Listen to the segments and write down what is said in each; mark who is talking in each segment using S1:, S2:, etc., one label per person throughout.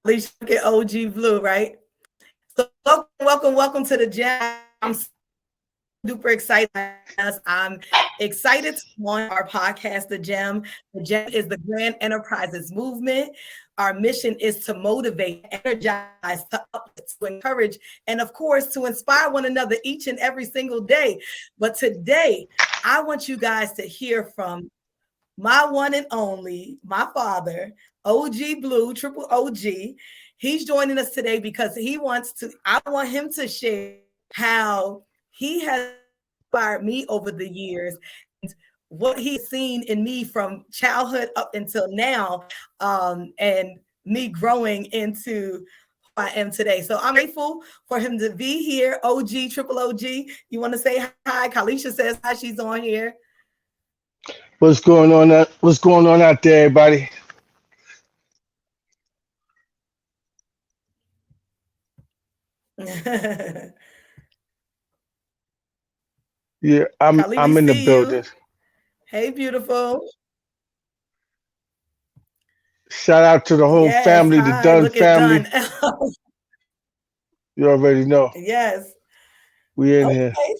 S1: least you get OG Blue, right? So welcome to the G.E.M. I'm super excited. I'm excited to launch our podcast, the G.E.M. The G.E.M. is the Grand Enterprises Movement. Our mission is to motivate, energize, to uplift, to encourage, and of course, to inspire one another each and every single day. But today, I want you guys to hear from my one and only, my father, OG Blue, triple OG. He's joining us today because I want him to share how he has inspired me over the years, what he's seen in me from childhood up until now, and me growing into who I am today. So I'm grateful for him to be here. OG, triple OG. You want to say hi? Kalisha says hi. She's on here.
S2: What's going on? What's going on out there, everybody? Yeah,
S1: Kali, we
S2: I'm in the
S1: see
S2: building.
S1: you. Hey, beautiful.
S2: Shout out to the whole
S1: Yes,
S2: family, the
S1: hi.
S2: Dunn
S1: Look at Dunn.
S2: family. You already know
S1: Yes.
S2: we in here.
S1: Okay.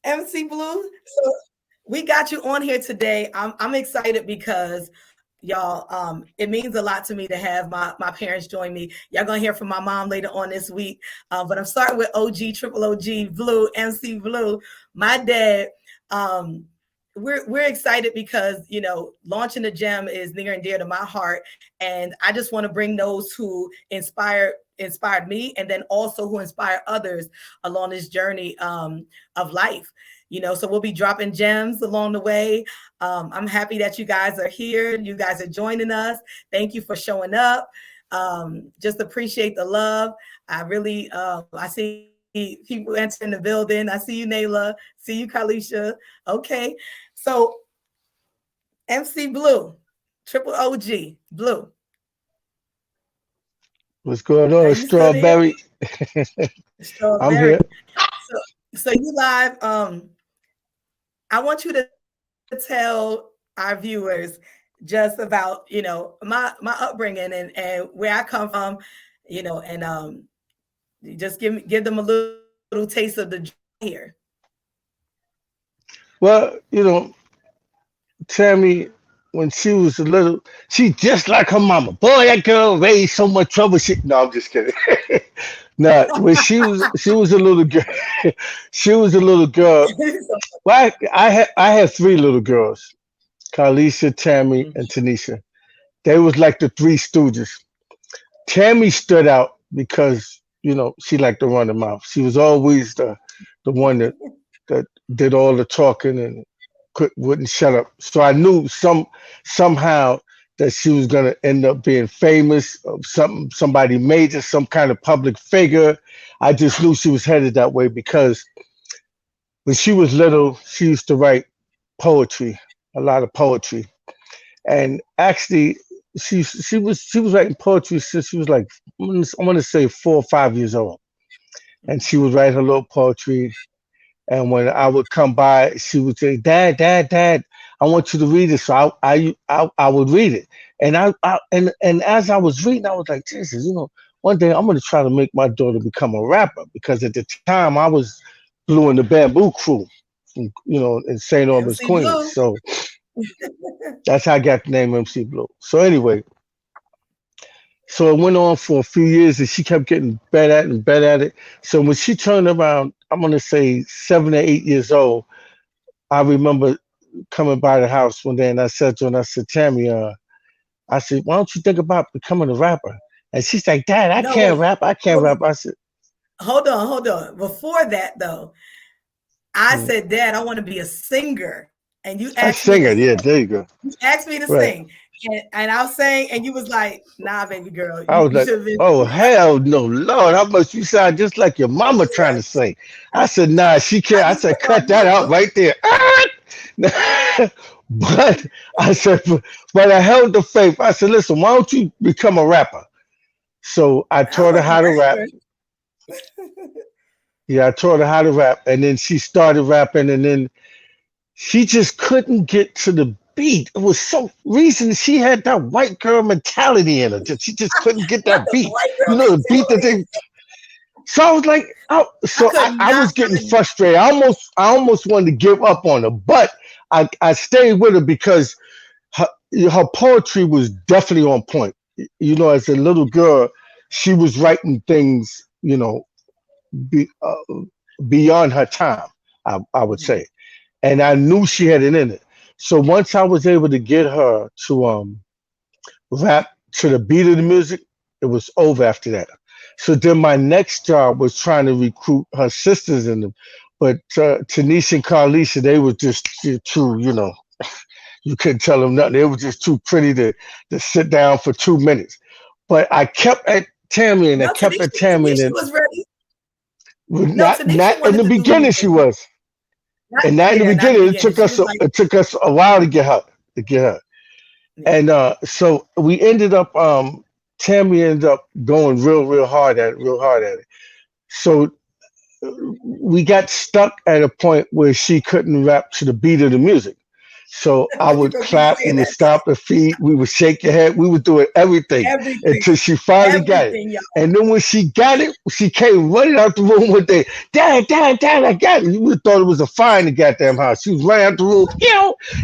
S1: MC Blue. So we got you on here today. I'm excited because y'all, it means a lot to me to have my parents join me. Y'all gonna hear from my mom later on this week. But I'm starting with OG, triple OG, Blue, MC Blue. My dad, um, we're excited because launching the G.E.M. is near and dear to my heart, and I just want to bring those who inspired me, and then also who inspire others along this journey of life. So we'll be dropping gems along the way. I'm happy that you guys are here. You guys are joining us. Thank you for showing up. Just appreciate the love. I really, I see people entering the building. I see you, Nayla. See you, Kalisha. Okay. So MC Blue, triple OG, Blue.
S2: What's going
S1: Are
S2: on,
S1: you still there?
S2: Strawberry? I'm
S1: Strawberry.
S2: here.
S1: So you live. I want you to tell our viewers just about my upbringing and where I come from, and just give them a little taste of the here.
S2: Well, Tammy, when she was a little, she just like her mama. Boy, that girl raised so much trouble. No, I'm just kidding. No, when she was a little girl. She was a little girl. Well, I had three little girls: Carlisha, Tammy, and Tanisha. They was like the three stooges. Tammy stood out because she liked to run her mouth. She was always the one that did all the talking and wouldn't shut up. So I knew somehow that she was gonna end up being famous, somebody major, some kind of public figure. I just knew she was headed that way because when she was little, she used to write poetry, a lot of poetry, and actually she was writing poetry since she was like I want to say 4 or 5 years old, and she would write her little poetry. And when I would come by, she would say, "Dad, Dad, Dad, I want you to read it." So I would read it, and and as I was reading, I was like, "Jesus, one day I'm going to try to make my daughter become a rapper," because at the time I was Blue in the Bamboo Crew, in St. Albans,
S1: MC
S2: Queens.
S1: Blue.
S2: So that's how I got the name MC Blue. So anyway, so it went on for a few years, and she kept getting better at it and better at it. So when she turned around, I'm going to say 7 or 8 years old, I remember coming by the house one day and I said to her, and I said, Tammy, I said, why don't you think about becoming a rapper? And she's like, Dad, I
S1: No,
S2: can't
S1: wait.
S2: rap. I can't
S1: Hold
S2: rap. I said,
S1: hold on. Before that, though, I
S2: "Hmm,
S1: said, Dad, I want to be a singer. And
S2: I sing it. Yeah, there you go.
S1: you asked me to
S2: Right.
S1: sing. And I was saying, and you was like, nah, baby girl,
S2: I was
S1: you
S2: like,
S1: should have been.
S2: oh, hell no. Lord, how much you sound just like your mama trying to sing. I said, nah, she
S1: I
S2: can't. I
S1: just
S2: said,
S1: took my
S2: cut that out
S1: musical.
S2: right there. But I said, but I held the faith. I said, listen, why don't you become a rapper? So I
S1: I
S2: taught her
S1: was a
S2: how to rap.
S1: rapper.
S2: Yeah, I taught her how to rap, and then she started rapping, and then she just couldn't get to the beat. It was so reason she had that white girl mentality in her. She just couldn't get
S1: Not
S2: that
S1: the
S2: beat.
S1: white
S2: You
S1: girl
S2: know, the beat that
S1: mentality.
S2: they. So I was like,
S1: I could
S2: I
S1: not.
S2: was getting frustrated. I almost wanted to give up on her, but I stayed with her because her, her poetry was definitely on point. You know, as a little girl, she was writing things, be, beyond her time, I would
S1: Mhm.
S2: say. And I knew she had it in it. So once I was able to get her to rap to the beat of the music, it was over after that. So then my next job was trying to recruit her sisters in them. But Tanisha and Carlisha, they were just too, you couldn't tell them nothing. They were just too pretty to sit down for 2 minutes. But I kept at Tammy and I
S1: No,
S2: kept
S1: Tanisha,
S2: at Tammy
S1: Tanisha
S2: and
S1: was ready. No,
S2: not
S1: Tanisha
S2: in the
S1: wanted to do
S2: beginning she
S1: music.
S2: was.
S1: Not,
S2: And not in the
S1: yeah, not in
S2: beginning,
S1: the beginning. She was like,
S2: it took us a while to get her.
S1: yeah.
S2: And so we ended up Tammy ended up going real hard at it, real hard at it. So we got stuck at a point where she couldn't rap to the beat of the music. So I
S1: You
S2: would
S1: gonna keep
S2: clap, we
S1: saying
S2: would
S1: that.
S2: stomp the feet, we would shake your head, we would do everything
S1: Everything,
S2: until she finally got it.
S1: everything, y'all.
S2: And then when she got it, she came running out the room one day. Dad, I got it. You would have thought it was a fire in the goddamn house. She was running out the room.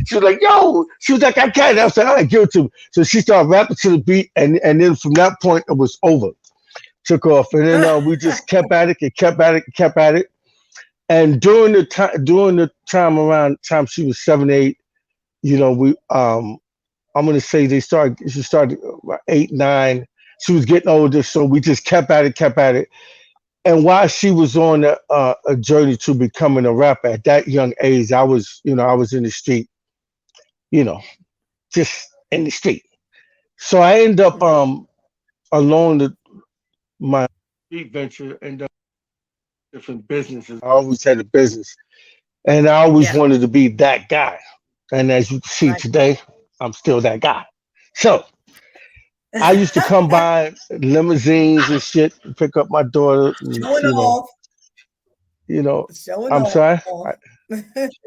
S2: She was like, yo. She was like, I got it. I said, all right, give it to me. So she started rapping to the beat. And then from that point, it was over. Took off. And then we just kept at it and kept at it and kept at it. And during the time around time she was 7, 8, we I'm gonna say she started about 8, 9. She was getting older, so we just kept at it, kept at it. And while she was on a journey to becoming a rapper at that young age, I was in the street, you know, just in the street. So I end up
S1: Mhm.
S2: along my street venture, end up different businesses. I always had a business, and I always
S1: Yeah,
S2: wanted to be that guy. And as you can see
S1: right.
S2: today, I'm still that guy. So I used to come by limousines and shit, pick up my daughter, and,
S1: Showing off,
S2: you know.
S1: showing
S2: I'm sorry.
S1: off.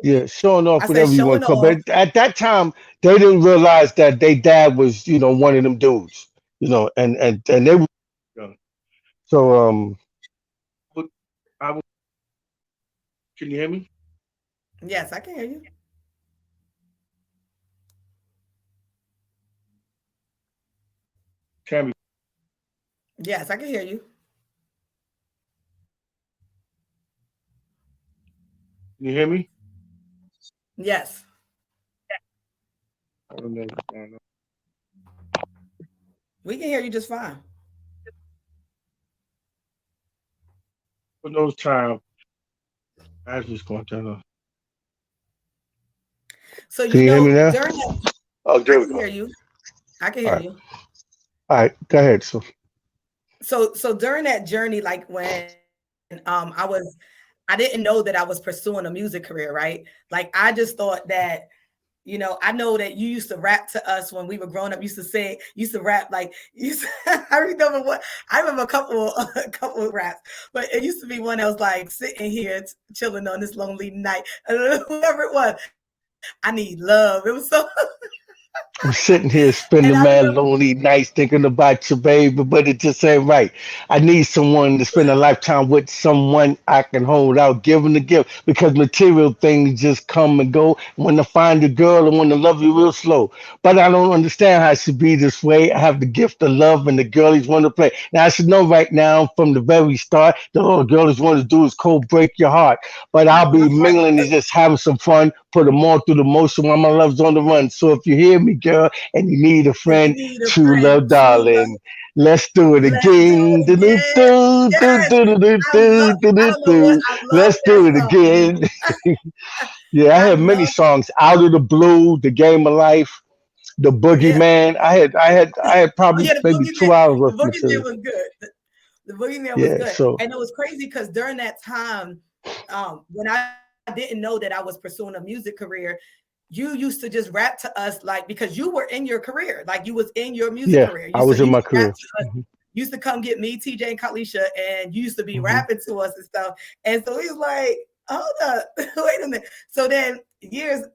S2: Yeah, showing off
S1: I said
S2: whatever you want
S1: showing
S2: to call.
S1: off.
S2: But at that time, they didn't realize that their dad was, one of them dudes, and they were young. So but I was. Can you hear me?
S1: Yes, I can hear you.
S2: Tammy,
S1: Yes, I can hear you.
S2: can you hear me?
S1: Yes,
S2: I don't know. I don't know.
S1: we can hear you just fine.
S2: For those time, I was just going to turn on.
S1: So
S2: Can you hear me now?
S1: during that,
S2: Oh,
S1: I
S2: there we
S1: can
S2: go.
S1: hear you. I can
S2: All
S1: hear
S2: right,
S1: you.
S2: all right. Go ahead. So
S1: So during that journey, like when I didn't know that I was pursuing a music career, right? Like I just thought that, I know that you used to rap to us when we were growing up, used to sing, used to rap like I remember I remember a couple of raps, but it used to be one that was like sitting here chilling on this lonely night, whoever it was. I need love. It was so
S2: I'm sitting here
S1: and I
S2: spending
S1: remember
S2: mad lonely nights thinking about you, baby, but it just ain't right. I need someone to spend a lifetime with, someone I can hold out, give them the gift, because material things just come and go. I want to find a girl, I want to love you real slow. But I don't understand how it should be this way. I have the gift of love and the girlies want to play. Now I should know right now from the very start, the all girlies want to do is cold break your heart. But I'll
S1: my
S2: be
S1: heart
S2: mingling and just having some fun, put them all through the motion while my love's on the run. So if you hear me, girl, and you need a
S1: and you
S2: friend,
S1: need a
S2: true
S1: friend,
S2: love,
S1: true love.
S2: darling, let's do it
S1: Let's do
S2: again.
S1: it
S2: Do, do,
S1: again.
S2: do, do,
S1: Yes.
S2: do, do,
S1: I
S2: do,
S1: love
S2: do,
S1: I
S2: do,
S1: don't know what
S2: do.
S1: I love
S2: Let's
S1: that
S2: do it
S1: song.
S2: again. Yeah, I
S1: I
S2: had many
S1: love
S2: songs. Out of the Blue, The Game of Life, The
S1: yeah.
S2: Boogeyman. I had
S1: Oh
S2: probably
S1: yeah, the
S2: maybe
S1: boogeyman,
S2: 2 hours
S1: the
S2: worth of
S1: boogeyman
S2: material.
S1: was good. The boogeyman was
S2: Yeah,
S1: good.
S2: so
S1: And it was crazy because during that time, when I didn't know that I was pursuing a music career, you used to just rap to us like because you were in your career, like you was in your music
S2: yeah,
S1: career.
S2: I
S1: So
S2: was
S1: you
S2: in
S1: would
S2: my
S1: rap
S2: career.
S1: to us, you used to come get me, TJ, and Kalisha, and you used to be
S2: Hmm.
S1: rapping to us and stuff. And so he was like, hold up, wait a minute. So then years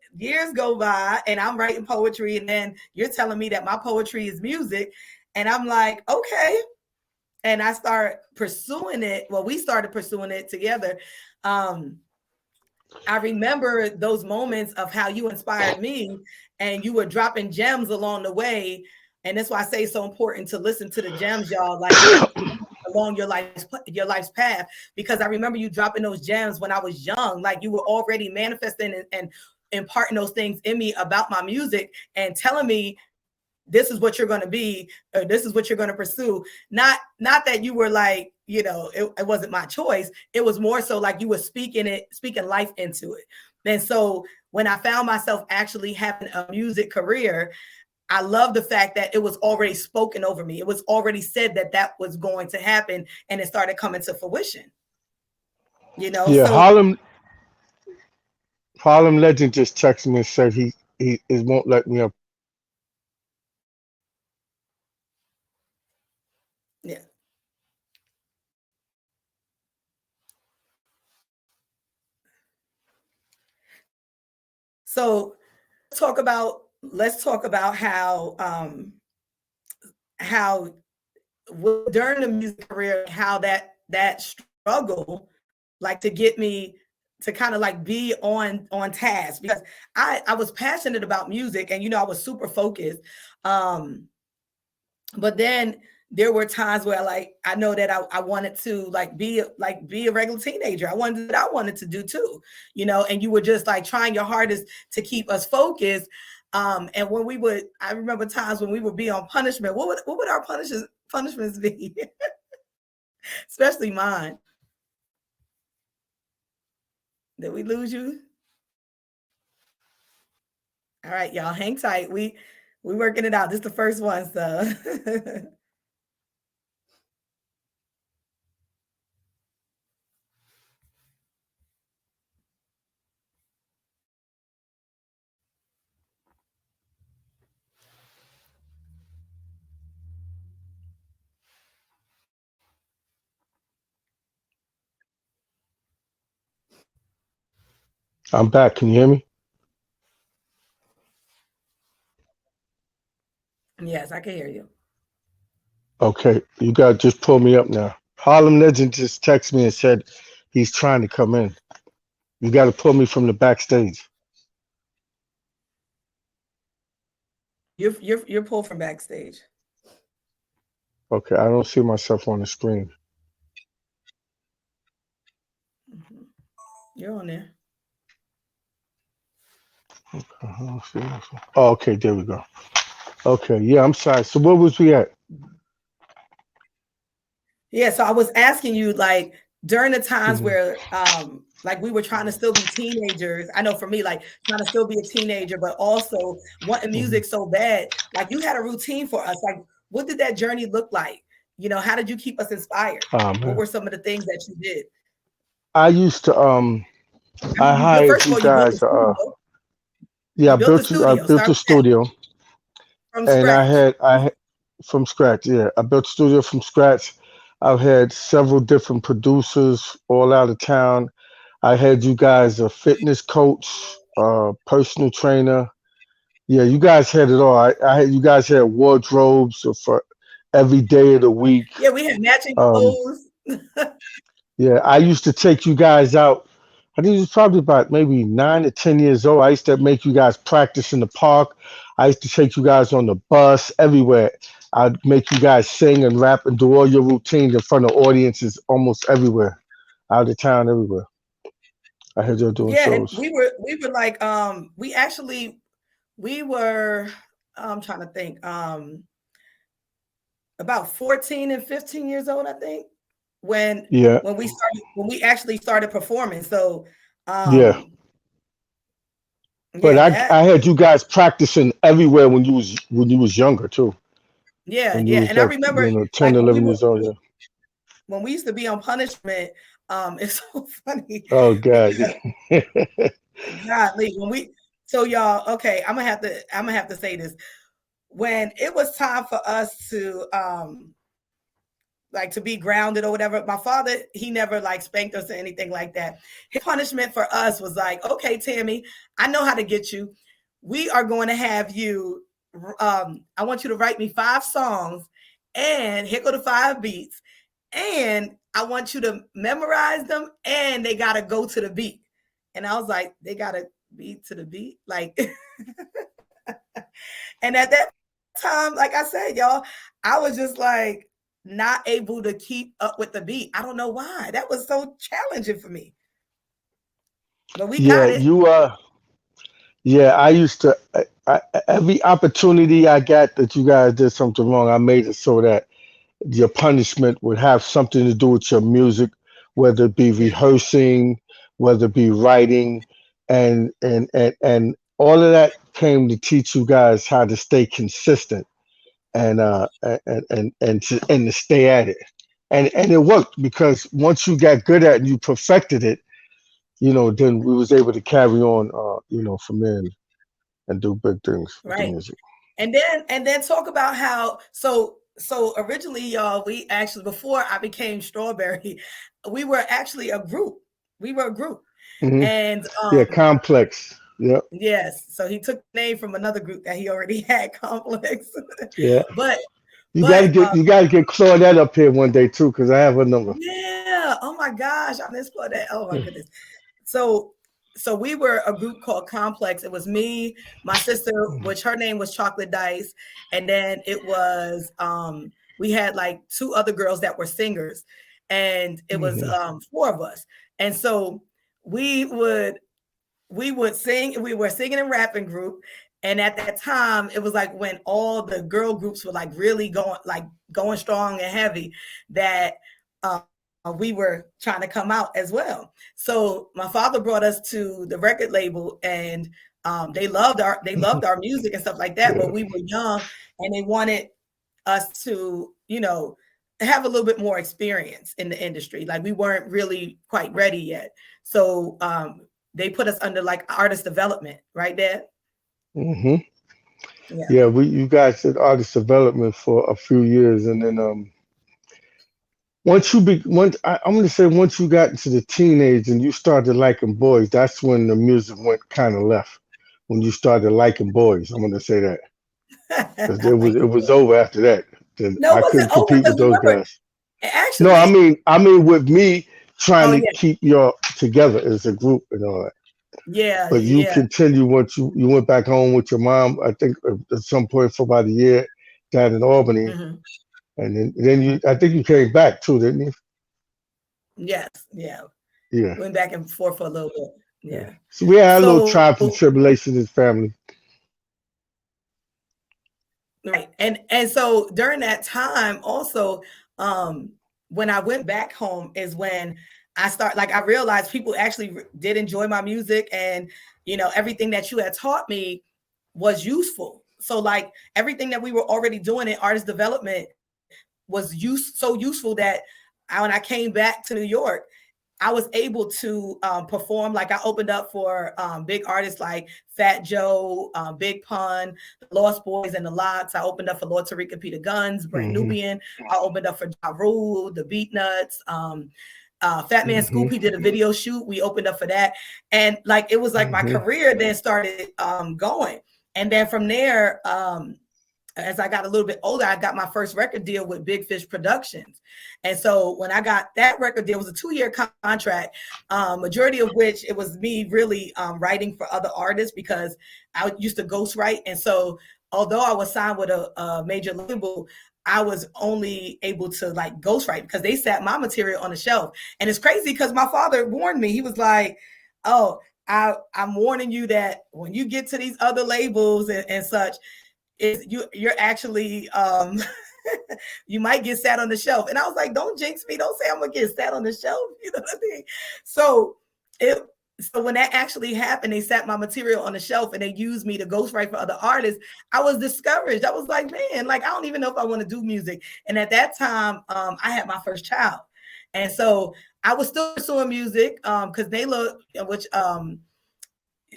S1: go by, and I'm writing poetry, and then you're telling me that my poetry is music, and I'm like, okay. And I start pursuing it. Well, we started pursuing it together. Um, I remember those moments of how you inspired me, and you were dropping gems along the way. And that's why I say it's so important to listen to the gems, y'all. Like along your life's path, because I remember you dropping those gems when I was young. Like you were already manifesting and imparting those things in me about my music and telling me this is what you're going to be, or this is what you're going to pursue. Not that you were like, it wasn't my choice. It was more so like you were speaking life into it. And so when I found myself actually having a music career, I love the fact that it was already spoken over me. It was already said that that was going to happen, and it started coming to fruition.
S2: Yeah,
S1: So
S2: Harlem Legend just texted me and said he it won't let me up.
S1: yeah. So let's talk about how during the music career, how that struggle, like to get me to kind of like be on task, because I was passionate about music, and I was super focused. um but then there were times where like I know that I wanted to be a regular teenager. I wanted what I wanted to do too, and you were just like trying your hardest to keep us focused. And when I remember times when we would be on punishment. What would our punishments be? Especially mine. Did we lose you? All right, y'all, hang tight. We working it out. This is the first one, so
S2: I'm back. Can you hear me?
S1: yes, I can hear you.
S2: Okay, you got just pull me up now. Harlem Legend just texted me and said he's trying to come in. You got to pull me from the backstage.
S1: You're pulled from backstage.
S2: Okay, I don't see myself on the screen.
S1: Mhm. You're on there.
S2: I don't see myself. Oh, okay, there we go. Okay, yeah, I'm sorry. So where was we at?
S1: Yeah, so I was asking you, like, during the times
S2: Mhm,
S1: where like we were trying to still be teenagers. I know for me, like trying to still be a teenager, but also wanting
S2: mhm.
S1: music so bad. Like you had a routine for us. Like, what did that journey look like? How did you keep us inspired?
S2: Oh
S1: What
S2: man,
S1: were some of the things that you did?
S2: I used to
S1: I
S2: I
S1: mean,
S2: hired
S1: first of
S2: you
S1: all, you built the
S2: guys.
S1: studio.
S2: Yeah,
S1: You built the
S2: I
S1: studio.
S2: built
S1: Start
S2: a
S1: with that,
S2: studio,
S1: from
S2: and
S1: scratch.
S2: I had from scratch. Yeah, I built a studio from scratch. I've had several different producers all out of town. I had you guys a fitness coach, personal trainer. Yeah, you guys had it all. I had you guys had wardrobes for every day of the week.
S1: Yeah, we had matching
S2: Um,
S1: clothes.
S2: yeah, I used to take you guys out. I think it was probably about maybe 9 or 10 years old. I used to make you guys practice in the park. I used to take you guys on the bus everywhere. I'd make you guys sing and rap and do all your routines in front of audiences almost everywhere, out of town, everywhere. I heard you doing
S1: Yeah, and
S2: shows.
S1: we were like we were I'm trying to think, about 14 and 15 years old, I think, when
S2: Yeah,
S1: when we actually started performing. So
S2: yeah.
S1: um
S2: But
S1: yeah, that
S2: I had you guys practicing everywhere when you was younger too.
S1: yeah,
S2: When you
S1: yeah.
S2: was
S1: And I
S2: like,
S1: remember,
S2: 10,
S1: like
S2: 11 years old. Yeah.
S1: when we used to be on punishment, it's so funny
S2: Oh God.
S1: because godly when we so y'all, okay, I'm gonna have to say this. When it was time for us to like to be grounded or whatever. My father, he never like spanked us or anything like that. His punishment for us was like, okay, Tammy, I know how to get you. We are going to have you. I want you to write me 5 songs, and here go the 5 beats, and I want you to memorize them, and they gotta go to the beat. And I was like, they gotta beat to the beat, like. And at that time, like I said, y'all, I was just like not able to keep up with the beat. I don't know why. That was so challenging for me. But we
S2: Yeah,
S1: got it.
S2: you yeah, I used to every opportunity I got that you guys did something wrong, I made it so that your punishment would have something to do with your music, whether it be
S1: Yeah.
S2: rehearsing, whether it be writing, and all of that came to teach you guys how to stay consistent and to stay at it. And it worked because once you got good at it and you perfected it, then we was able to carry on, from there and do big things with the
S1: Right.
S2: music.
S1: And then talk about how so originally, y'all, we actually, before I became Strawberry, we were actually a group. We were a group.
S2: Hmm.
S1: And
S2: Yeah, complex. Yep.
S1: yes, so he took the name from another group that he already had, Complex.
S2: Yeah.
S1: but
S2: You gotta
S1: but
S2: get you gotta get Claudette up here one day too, because I have her number.
S1: yeah, oh my gosh, I miss Claudette. Oh my goodness. So we were a group called Complex. It was me, my sister, which her name was Chocolate Dice, and then it was we had like 2 other girls that were singers, and it was
S2: Hmm.
S1: 4 of us. And so we would sing. We were singing and rapping group. And at that time, it was like when all the girl groups were like really going strong and heavy, that we were trying to come out as well. So my father brought us to the record label, and they loved our music and stuff like that. But we were young, and they wanted us to, have a little bit more experience in the industry. Like we weren't really quite ready yet. So they put us under like artist development, right, Dad?
S2: Hmm.
S1: Yeah.
S2: Yeah, you guys did artist development for a few years, and then I'm gonna say once you got into the teenage and you started liking boys, that's when the music went kind of left. When you started liking boys, I'm gonna say that because it was
S1: Like
S2: it was over after that. Then
S1: no,
S2: I
S1: it wasn't
S2: couldn't
S1: over
S2: compete with
S1: because
S2: those
S1: remember,
S2: guys. No, I
S1: actually,
S2: mean, I mean with me
S1: oh
S2: trying to
S1: yeah,
S2: keep y'all together as a group and all that.
S1: yeah,
S2: But you
S1: yeah.
S2: continue once you went back home with your mom. I think at some point for about a year down in Albany,
S1: Hmm.
S2: and then I think you came back too, didn't you?
S1: Yes, yeah.
S2: Yeah.
S1: Went back and forth for a little bit.
S2: Yeah.
S1: Yeah.
S2: So we had a little
S1: So
S2: trials and tribulations as family.
S1: right. And so during that time also, when I went back home is when I realized people actually did enjoy my music, and everything that you had taught me was useful. So like everything that we were already doing in artist development was so useful that when I came back to New York, I was able to perform. Like I opened up for big artists like Fat Joe, Big Pun, the Lost Boys, and the Lots. I opened up for Lord Tariq, Peter Guns, Brand
S2: Hmm.
S1: Nubian. I opened up for Ja Rule, the Beat Nuts. Fat Man
S2: Hmm.
S1: Scoop, he did a video shoot. We opened up for that. And like it was like my
S2: Hmm.
S1: career then started going. And then from there, as I got a little bit older, I got my first record deal with Big Fish Productions. And so when I got that record deal, it was a 2-year contract, majority of which it was me really writing for other artists because I used to ghostwrite. And so although I was signed with a major label, I was only able to like ghostwrite because they sat my material on the shelf. And it's crazy because my father warned me. He was like, oh, I'm warning you that when you get to these other labels and such, is you're actually you might get sat on the shelf. And I was like, don't jinx me, don't say I'm gonna get sat on the shelf. You know what I mean? So it so when that actually happened, they sat my material on the shelf and they used me to ghostwrite for other artists. I was discouraged. I was like, man, like I don't even know if I want to do music. And at that time, I had my first child. And so I was still pursuing music because Nayla, which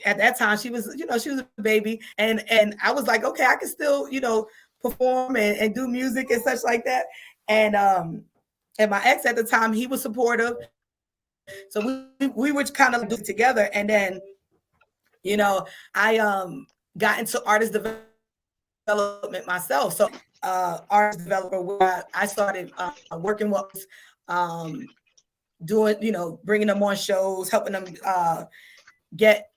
S1: at that time she was a baby, and I was like, okay, I can still perform and do music and such like that. And And my ex at the time, he was supportive. So we were kind of like doing together. And then, I got into artist development myself. So artist developer where I started working with doing, bringing them on shows, helping them get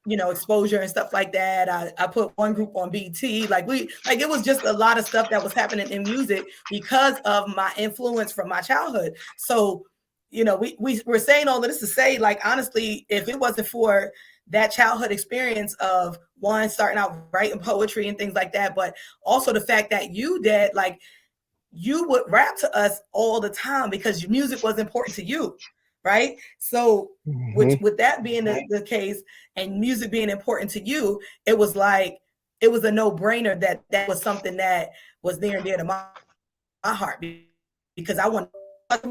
S1: exposure and stuff like that. I put one group on BT. Like it was just a lot of stuff that was happening in music because of my influence from my childhood. So, we're saying all of this to say, like, honestly, if it wasn't for that childhood experience of one starting out writing poetry and things like that, but also the fact that you did, like, you would rap to us all the time because music was important to you, right? So, which
S2: Hmm.
S1: with that being the case and music being important to you, it was like it was a no-brainer that that was something that was near and dear to my heart because I wanted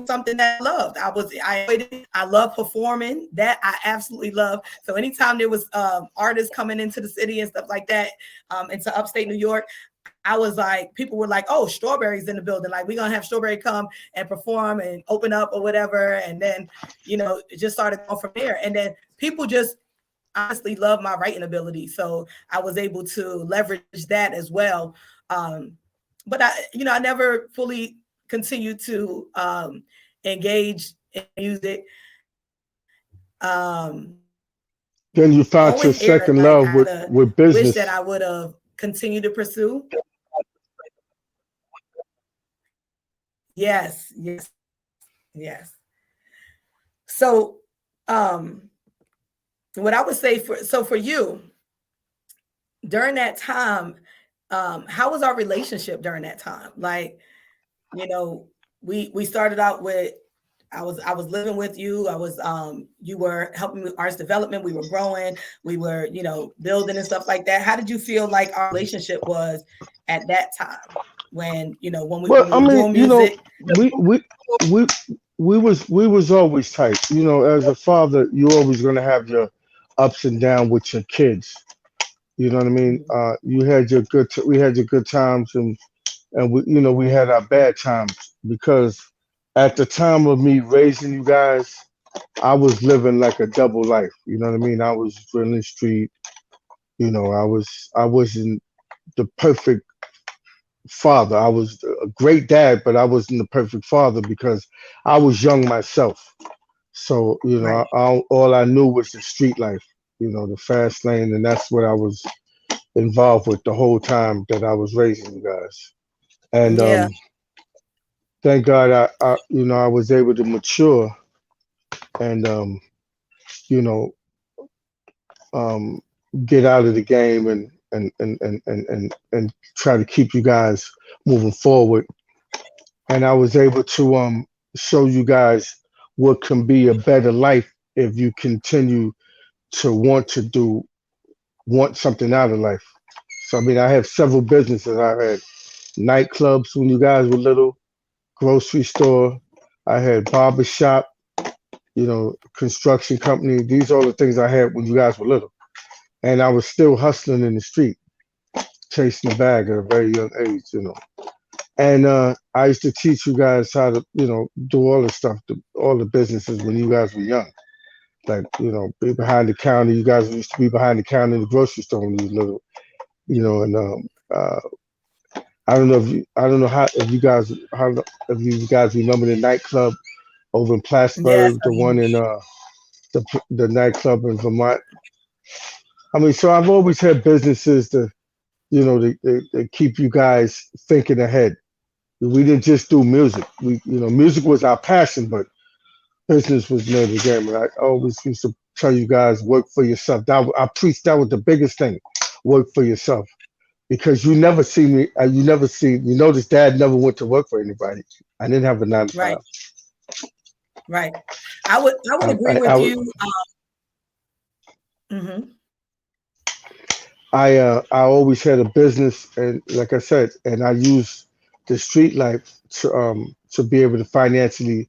S1: something that I loved. I enjoyed it. I love performing. That I absolutely love. So anytime there was artists coming into the city and stuff like that, into upstate New York, I was like, people were like, "Oh, Strawberry's in the building. Like, we're gonna have Strawberry come and perform and open up or whatever." And then, it just started going from there. And then people just honestly love my writing ability, so I was able to leverage that as well. Um, but I never fully continued to engage in music. The only
S2: Then you
S1: area
S2: found
S1: like
S2: your
S1: I kind
S2: second
S1: of
S2: love
S1: wish that
S2: with
S1: I would
S2: business.
S1: have continued to pursue. Yes, yes, yes. So, um, what I would say for you during that time, how was our relationship during that time? Like, you know, we started out with I was living with you. You were helping me with arts development. We were growing. We were, building and stuff like that. How did you feel like our relationship was at that time when,
S2: Well,
S1: when we
S2: I
S1: were
S2: mean,
S1: doing music?
S2: we we we we was always tight. As a father, you're always gonna have your ups and downs with your kids. You know what I mean?
S1: Mhm.
S2: We had your good times, and we had our bad times because at the time of me raising you guys, I was living like a double life. You know what I mean? I was drilling street. I wasn't the perfect father. I was a great dad, but I wasn't the perfect father because I was young myself. So
S1: Right.
S2: all I knew was the street life. The fast lane, and that's what I was involved with the whole time that I was raising you guys. And
S1: Yeah.
S2: thank God I was able to mature and you know um, get out of the game and try to keep you guys moving forward. And I was able to show you guys what can be a better life if you continue to want something out of life. So I mean, I have several businesses. I had nightclubs when you guys were little, grocery store. I had barber shop, construction company. These are all the things I had when you guys were little. And I was still hustling in the street, chasing the bag at a very young age. And I used to teach you guys how to, do all the stuff, all the businesses when you guys were young. Like, be behind the counter. You guys used to be behind the counter in the grocery store when you was little, and I don't know how if you guys how if you guys remember the nightclub over in
S1: Yes.
S2: Plattsburgh,
S1: Oh,
S2: the
S1: yeah.
S2: one in the nightclub in Vermont. I mean, so I've always had businesses to, they keep you guys thinking ahead. We didn't just do music. Music was our passion, but business was near the game. And I always used to tell you guys, work for yourself. I preached that was the biggest thing, work for yourself. Because you never see me, you notice dad never went to work for anybody. I didn't have a nine to five.
S1: Right. Right. I would
S2: I,
S1: agree
S2: I,
S1: with
S2: I,
S1: you. Mhm.
S2: I always had a business, and like I said, and I used the street life to be able to financially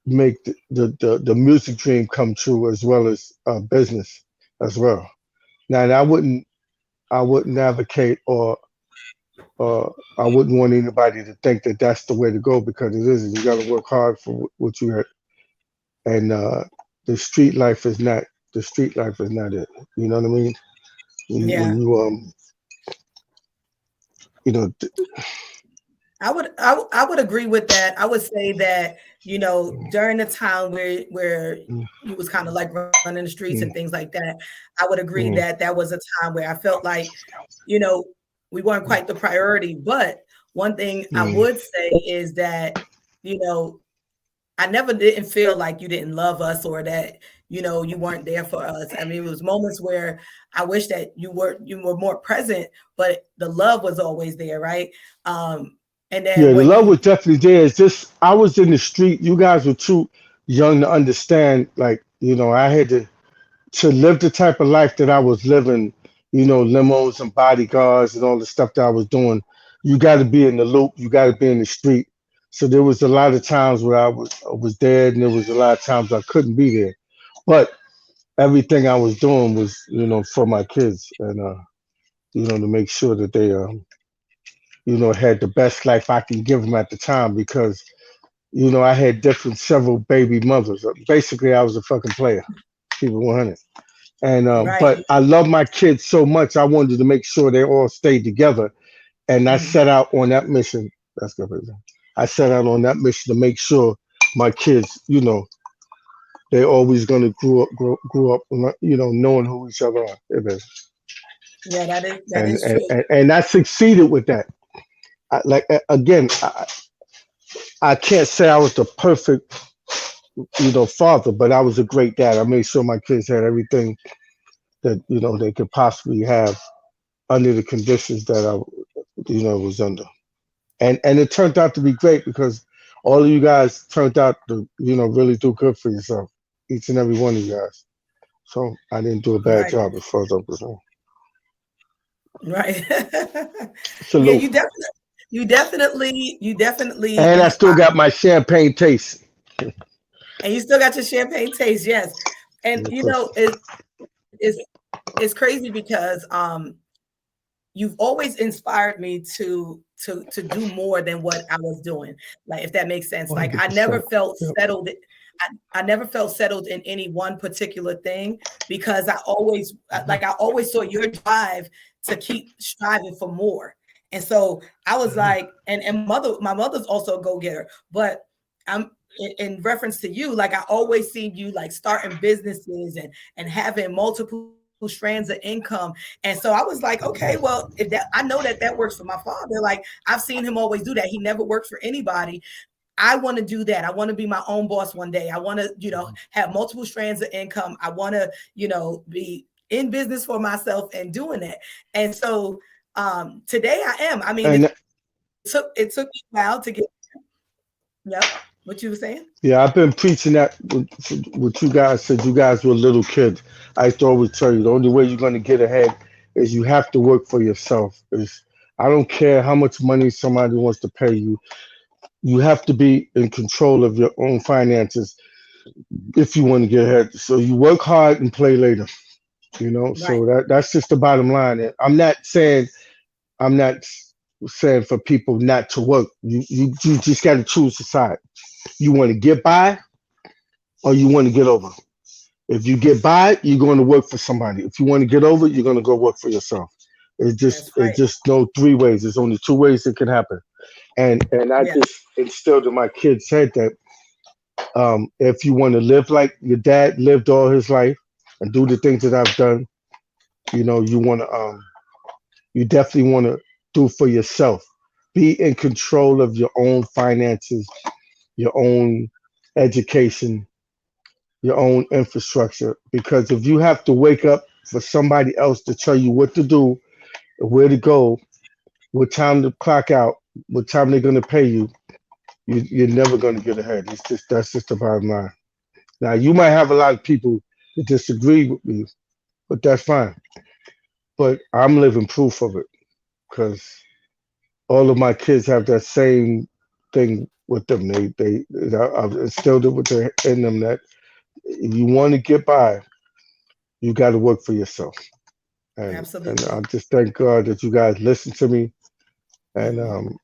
S2: make the music dream come true as well as business as well. Now, and I wouldn't advocate or uh, I wouldn't want anybody to think that that's the way to go because it isn't. You got to work hard for what you have, and the street life is not. The street life is not it. You know what I mean? When
S1: Yeah.
S2: you you know,
S1: I would agree with that. I would say that, you know, during the time where you was kind of like running the streets and things
S2: mm,
S1: like that, I would agree that
S2: mm,
S1: that was a time where I felt like, you know, we weren't quite the priority. But one thing I
S2: mm.
S1: would say is that, you know, I never didn't feel like you didn't love us or that, you know, you weren't there for us. I mean, it was moments where I wish that you were more present, but the love was always there, right? And then
S2: Yeah, the
S1: when
S2: love
S1: you
S2: was definitely there. It's just I was in the street. You guys were too young to understand. Like I had to live the type of life that I was living. Limos and bodyguards and all the stuff that I was doing. You got to be in the loop. You got to be in the street. So there was a lot of times where I was there, and there was a lot of times I couldn't be there. But everything I was doing was for my kids and to make sure that they had the best life I can give them at the time because I had different several baby mothers. Basically, I was a fucking player. Keep it 100. And
S1: right,
S2: but I love my kids so much. I wanted to make sure they all stayed together, and I
S1: mhm,
S2: set out on that mission. That's good. Baby. I set out on that mission to make sure my kids, they always gonna grow up, knowing who each other are. Yeah,
S1: yeah, that
S2: and
S1: is
S2: and
S1: true,
S2: and, and I succeeded with that. Again, I can't say I was the perfect father, but I was a great dad. I made sure my kids had everything that they could possibly have under the conditions that I was under, and it turned out to be great because all of you guys turned out to really do good for yourself, each and every one of you guys. So I didn't do a bad
S1: right,
S2: job as far as I'm concerned.
S1: right. Yeah,
S2: Salute.
S1: you definitely
S2: And I still
S1: inspired,
S2: got my champagne taste.
S1: and you still got your champagne taste, yes. And
S2: Of
S1: you
S2: course.
S1: know, it's crazy because you've always inspired me to do more than what I was doing. Like if that makes sense. Like I never
S2: 100%.
S1: felt
S2: Yep.
S1: settled. I never felt settled in any one particular thing because I always saw your drive to keep striving for more. And so I was like, and my mother's also a go-getter, but I'm in reference to you, like I always seen you like starting businesses and having multiple strands of income. And so I was like, okay, well, if that I know that that works for my father. Like I've seen him always do that. He never worked for anybody. I want to do that. I want to be my own boss one day. I want to, have multiple strands of income. I want to, be in business for myself and doing that. And so today I am. I mean,
S2: And
S1: it took me a while to get. Yep. What you were saying?
S2: yeah, I've been preaching that what you guys said. You guys were little kids. I used to always tell you the only way you're going to get ahead is you have to work for yourself. I don't care how much money somebody wants to pay you. You have to be in control of your own finances if you want to get ahead. So you work hard and play later.
S1: Right.
S2: So that's just the bottom line. And I'm not saying for people not to work. You just got to choose the side. You want to get by or you want to get over. If you get by, you're going to work for somebody. If you want to get over, you're going to go work for yourself.
S1: That's
S2: It's
S1: right.
S2: just no three ways. There's only two ways it can happen. And I
S1: Yeah.
S2: just instilled in my kids head that if you want to live like your dad lived all his life and do the things that I've done, you want to you definitely want to do for yourself. Be in control of your own finances, your own education, your own infrastructure. Because if you have to wake up for somebody else to tell you what to do, where to go, what time to clock out, what time they're going to pay you, you're never going to get ahead. That's just the bottom line. Now you might have a lot of people that disagree with me, but that's fine. But I'm living proof of it because all of my kids have that same thing with them. I've instilled it in them that if you want to get by, you got to work for yourself. And I
S1: Absolutely.
S2: just thank God that you guys listen to me and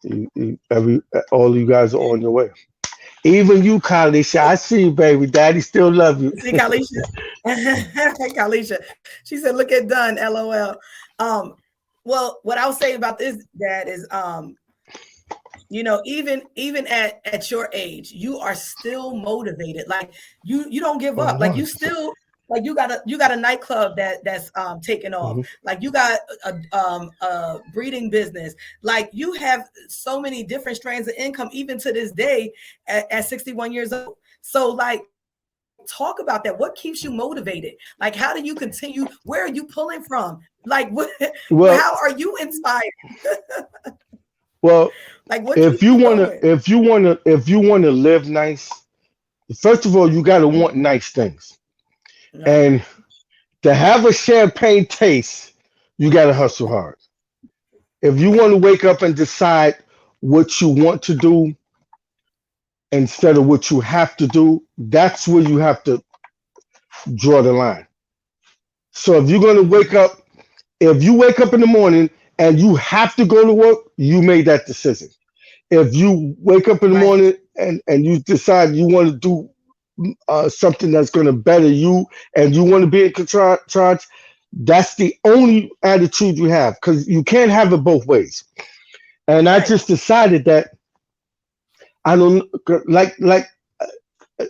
S1: Mm-hmm.
S2: every all you guys are on your way. Even you, Kalisha, I see you, baby. Daddy still love you.
S1: See, Kalisha. Kalisha. She said, look at Dunn, LOL. Um, well, what I'll say about this, Dad, is even at your age, you are still motivated. Like you don't give
S2: Oh,
S1: up. Like you
S2: 100%.
S1: still like you got a nightclub that's taking off.
S2: Hmm.
S1: Like you got a breeding business. Like you have so many different strands of income even to this day at 61 years old. So like talk about that. What keeps you motivated? Like how do you continue? Where are you pulling from? Like how
S2: Well,
S1: are you inspired?
S2: well,
S1: Like what keeps you going?
S2: if you wanna live nice, first of all, you gotta want nice things,
S1: Right.
S2: and to have a champagne taste, you gotta hustle hard. If you want to wake up and decide what you want to do instead of what you have to do, that's where you have to draw the line. So if you're going to
S1: Mm-hmm.
S2: wake up, if you wake up in the morning and you have to go to work, you made that decision. If you wake up in the
S1: Right.
S2: morning and you decide you want to do something that's going to better you and you want to be in charge, that's the only attitude you have because you can't have it both ways. And I
S1: Right.
S2: just decided that I don't like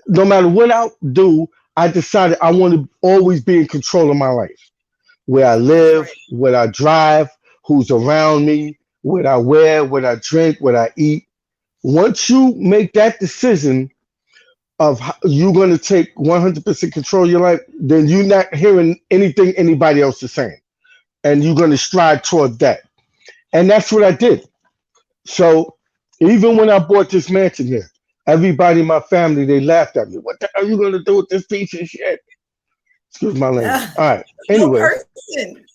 S2: no matter what I do, I decided I want to always be in control of my life. Where I
S1: That's
S2: live,
S1: right.
S2: what I drive, who's around me, what I wear, what I drink, what I eat. Once you make that decision of you're going to take 100% control of your life, then you're not hearing anything anybody else is saying. And you're going to strive toward that. And that's what I did. So even when I bought this mansion here, everybody in my family they laughed at me. What the hell are you gonna do with this piece of shit? Excuse my language. All right.
S1: No
S2: Anyway,
S1: cursing.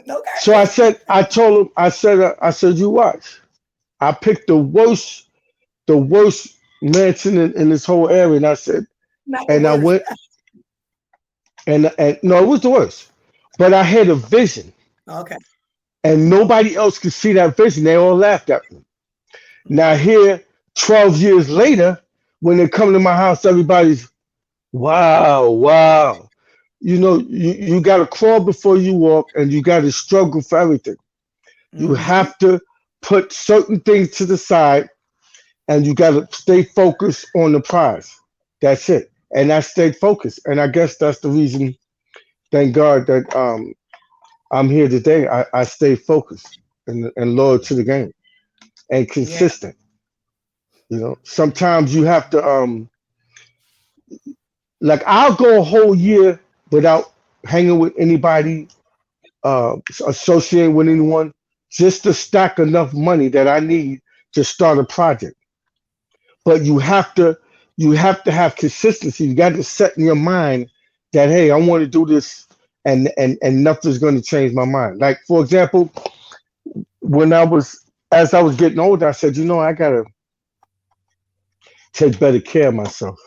S1: No
S2: so
S1: cursing.
S2: I told him, I said, you watch. I picked the worst mansion in this whole area, and I said,
S1: Not the
S2: and I
S1: worst.
S2: went, and no, it was the worst, but I had a vision,
S1: Okay.
S2: and nobody else could see that vision. They all laughed at me. Now
S1: Mm-hmm.
S2: here, 12 years later, when they come to my house, everybody's wow, wow. You know, you got to crawl before you walk and you got to struggle for everything. You
S1: Mm-hmm.
S2: have to put certain things to the side and you got to stay focused on the prize. That's it. And I stayed focused. And I guess that's the reason, thank God, that I'm here today. I stayed focused and loyal to the game and
S1: Yeah.
S2: consistent. You know, sometimes you have to, like, I'll go a whole year without hanging with anybody associating with anyone just to stack enough money that I need to start a project. But you have to have consistency. You got to set in your mind that hey, I want to do this, and nothing's going to change my mind. Like for example, when I was as I was getting older, I said, you know, I gotta take better care of myself.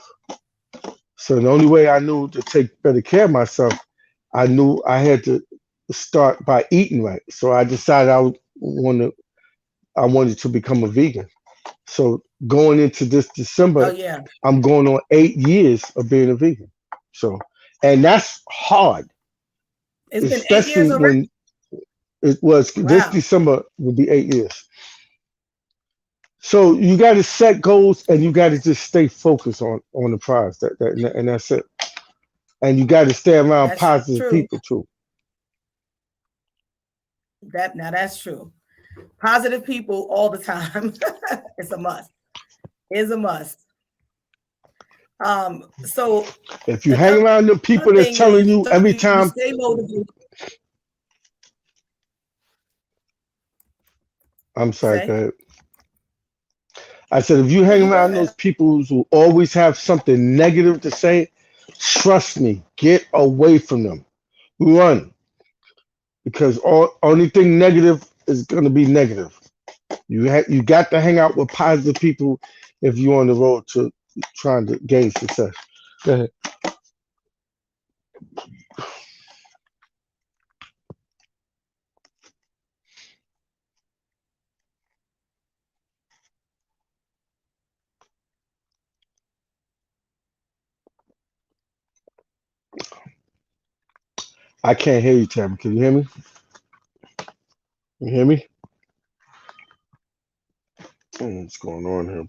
S2: So the only way I knew to take better care of myself, I knew I had to start by eating right. So I decided I wanted to become a vegan. So going into this
S1: Oh
S2: December,
S1: yeah.
S2: I'm going on 8 years of being a vegan. So, and that's hard,
S1: It's been 8 years
S2: especially
S1: already.
S2: when it was this
S1: Wow.
S2: December will be 8 years. So you got to set goals and you got to just stay focused on the prize. And that's it. And you got to stay around
S1: That's
S2: positive
S1: true.
S2: people too.
S1: That's true. Positive people all the time. It's a must. Is a must. So
S2: If you hang
S1: another
S2: around the
S1: thing
S2: people that's
S1: is
S2: telling
S1: so
S2: you
S1: you
S2: every
S1: stay
S2: time,
S1: motivated.
S2: I'm sorry,
S1: Say,
S2: go ahead. I said, if you
S1: no,
S2: hang
S1: you go
S2: around
S1: ahead.
S2: those people who always have something negative to say, trust me, get away from them. Run, because only thing negative is going to be negative. You got to hang out with positive people if you're on the road to trying to gain success. Go ahead. I can't hear you, Tammy. Can you hear me? You hear me? What's going on here?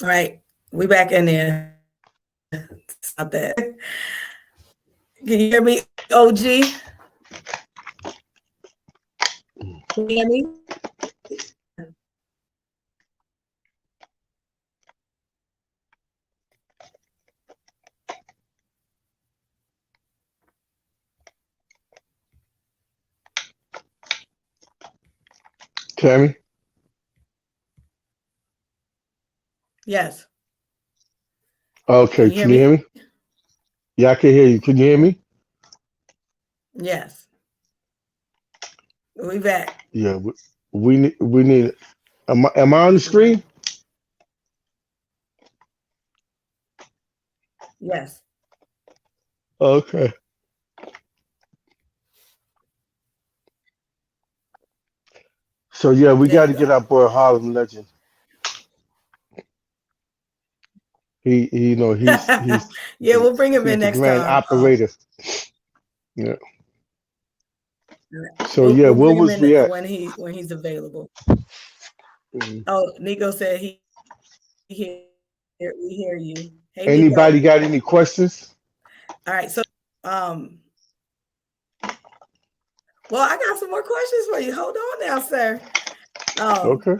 S1: All right, we back in there. Stop that. Can you hear me, OG? Can you hear me?
S2: Tammy?
S1: Yes.
S2: Okay,
S1: Can you
S2: can
S1: hear
S2: you hear
S1: me?
S2: me? Yeah, I can hear you. Can you hear me?
S1: Yes. We back.
S2: Yeah, we need. Am I on the screen?
S1: Yes.
S2: Okay. So yeah, we
S1: There
S2: got
S1: you
S2: to get
S1: go.
S2: our boy Harlem Legend. He,
S1: Yeah, we'll bring him
S2: he's
S1: in
S2: the
S1: next
S2: grand
S1: time.
S2: operator. Yeah. So
S1: We'll
S2: yeah,
S1: we'll
S2: where
S1: bring him
S2: was
S1: in
S2: we at?
S1: when he's available.
S2: Mm.
S1: Oh, Nico said he hear we hear you. Hey, Nico.
S2: Anybody got any questions?
S1: All right, so um, well, I got some more questions for you. Hold on now, sir. Um,
S2: Okay.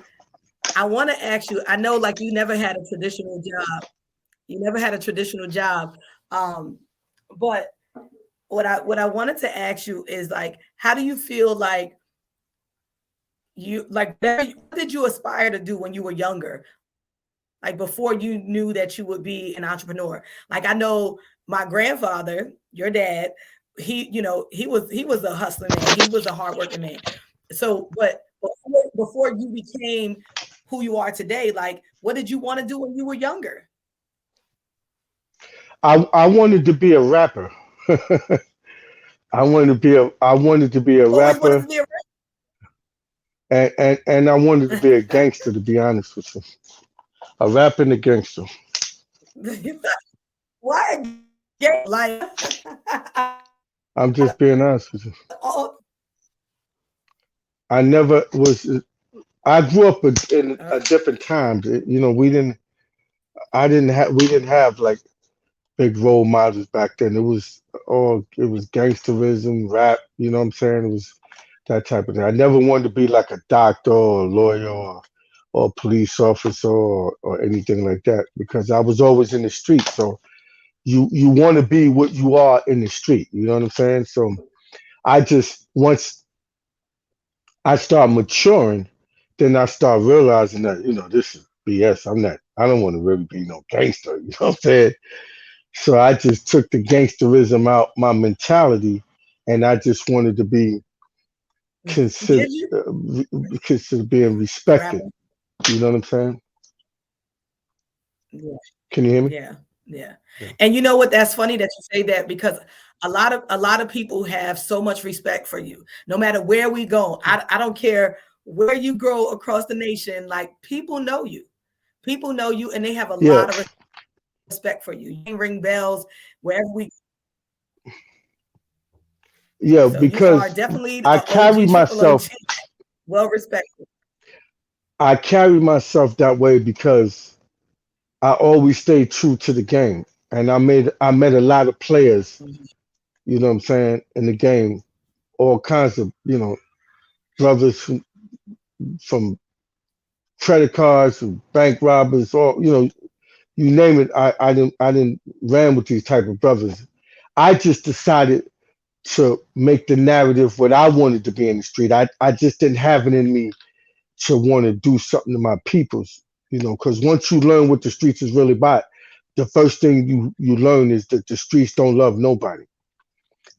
S1: I want to ask you. I know, like, you never had a traditional job. You never had a traditional job. Um, but what I wanted to ask you is like, how do you feel like what did you aspire to do when you were younger? Like before you knew that you would be an entrepreneur. Like I know my grandfather, your dad, he was a hustling man. He was a hardworking man. So, but before you became who you are today, like what did you want to do when you were younger?
S2: I wanted to be a rapper. I wanted to be a
S1: Always wanted to
S2: rapper,
S1: be a
S2: and I wanted to be a gangster. To be honest with you, a rapper and a gangster.
S1: why a gay? Like
S2: I'm just being honest with you.
S1: oh,
S2: I never was. I grew up in a
S1: Okay.
S2: different times. You know, we didn't have like big role models back then. It was gangsterism, rap. You know what I'm saying? It was that type of thing. I never wanted to be like a doctor or a lawyer or a police officer or anything like that because I was always in the street. So you want to be what you are in the street. You know what I'm saying? So I just once I start maturing, then I start realizing that, this is BS. I don't want to really be no gangster. You know what I'm saying? So I just took the gangsterism out my mentality and I just wanted to be considered,
S1: Did you?
S2: considered being respected.
S1: Rapper.
S2: You know what I'm saying?
S1: Yeah.
S2: Can you hear me?
S1: Yeah. Yeah.
S2: Yeah.
S1: And you know what? That's funny that you say that because a lot of people have so much respect for you. No matter where we go, I don't care where you grow across the nation. Like people know you. People know you, and they have a
S2: Yeah.
S1: lot of respect for you. You ring bells wherever we.
S2: Yeah.
S1: So you are
S2: Because
S1: definitely
S2: I
S1: a
S2: carry
S1: OG, triple
S2: myself,
S1: OG, well respected.
S2: I carry myself that way because I always stay true to the game. And I met a lot of players,
S1: Mhm.
S2: you know what I'm saying, in the game, all kinds of, brothers from credit cards and bank robbers, or you name it. I didn't ran with these type of brothers. I just decided to make the narrative what I wanted to be in the street. I just didn't have it in me to want to do something to my peoples, because once you learn what the streets is really about, the first thing you learn is that the streets don't love nobody,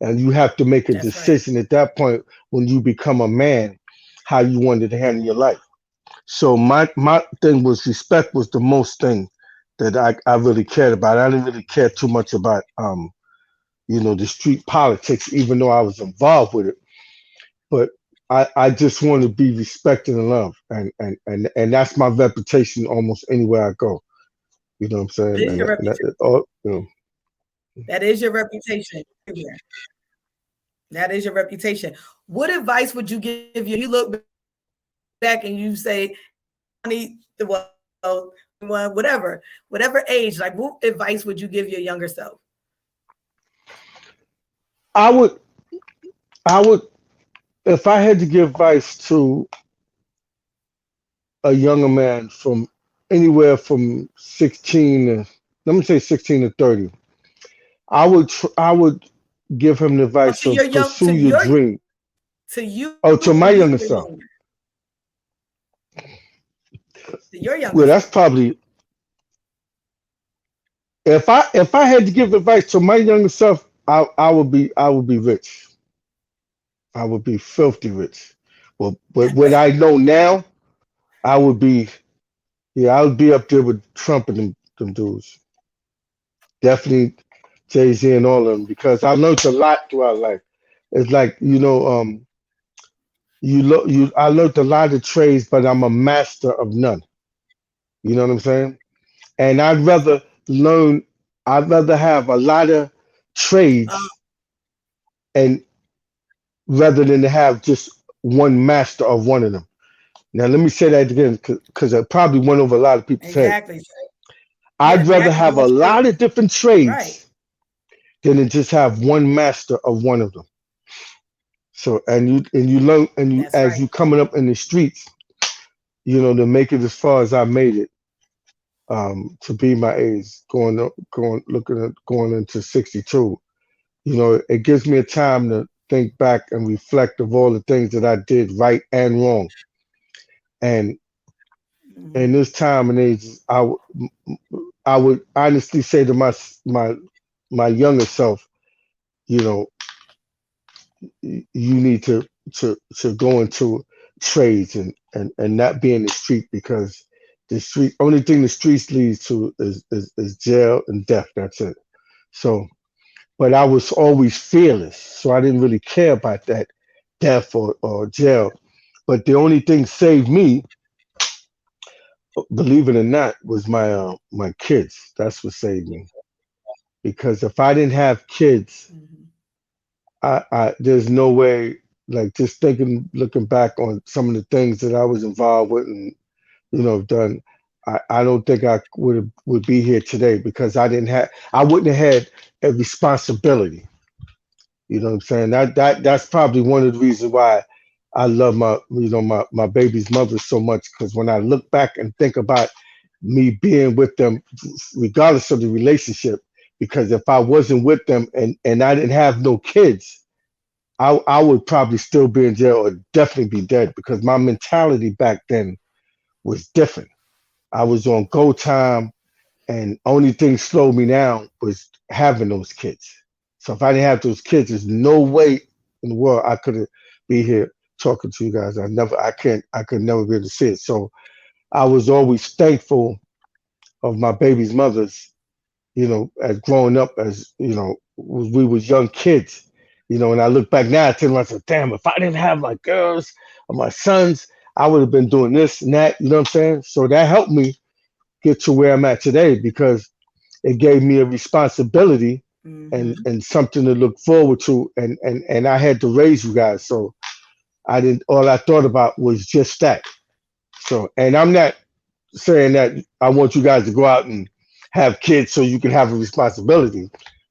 S2: and you have to make a
S1: That's right.
S2: decision at that point when you become a man, how you wanted to handle your life. So my thing was respect was the most thing that I really cared about. I didn't really care too much about the street politics, even though I was involved with it. But I just want to be respected and loved, and that's my reputation almost anywhere I go. You know what I'm
S1: That
S2: saying?
S1: is your reputation. That is your reputation. Everywhere. That is your reputation. What advice would you give you? You look back and you say, well, whatever age, like what advice would you give your younger self?
S2: I would I would if I had to give advice to a younger man from anywhere from 16 to, let me say 16 to 30, I would give him the
S1: Oh,
S2: advice
S1: to
S2: of
S1: your young,
S2: pursue your dream.
S1: to you
S2: Oh,
S1: or
S2: to
S1: you
S2: my
S1: or
S2: younger
S1: your
S2: self.
S1: younger, to your younger
S2: Well, that's
S1: self.
S2: probably if I had to give advice to my younger self, I would be rich. I would be filthy rich. Well, but what I know now, I would be yeah, I would be up there with Trump and them dudes. Definitely Jay-Z and all of them because I learned a lot throughout life. It's like, I learned a lot of trades, but I'm a master of none. You know what I'm saying? And learn I'd rather have a lot of trades and rather than to have just one master of one of them. Now let me say that again because I probably went over a lot of people's head.
S1: Exactly. Yeah,
S2: I'd rather
S1: exactly.
S2: have
S1: You
S2: a
S1: went
S2: lot
S1: straight
S2: of different
S1: right.
S2: trades than to just have one master of one of them. So and you learn and you
S1: That's
S2: as
S1: right.
S2: you coming up in the streets, to make it as far as I made it, to be my age, going into 62. It gives me a time to think back and reflect of all the things that I did right and wrong. And in
S1: Mhm.
S2: this time and age, I would honestly say to my younger self, you know, you need to go into trades and not be in the street because the street only thing the streets leads to is jail and death. That's it. So, but I was always fearless, so I didn't really care about that death or jail. But the only thing saved me, believe it or not, was my kids. That's what saved me. Because if I didn't have kids,
S1: Mhm.
S2: there's no way. like just thinking, looking back on some of the things that I was involved with and done. I don't think I would be here today because I wouldn't have had a responsibility. You know what I'm saying? That's probably one of the reasons why I love my baby's mother so much, because when I look back and think about me being with them, regardless of the relationship, because if I wasn't with them and I didn't have no kids, I would probably still be in jail or definitely be dead, because my mentality back then was different. I was on go time, and only thing slowed me down was having those kids. So if I didn't have those kids, there's no way in the world I could be here talking to you guys. I could never be able to see it. So I was always thankful of my baby's mothers, as growing up, as we was young kids, and I look back now, I tell myself, damn, if I didn't have my girls or my sons, I would have been doing this and that, you know what I'm saying? So that helped me get to where I'm at today, because it gave me a responsibility
S1: Mm-hmm.
S2: and something to look forward to, and I had to raise you guys. So I didn't all I thought about was just that. So, and I'm not saying that I want you guys to go out and have kids so you can have a responsibility.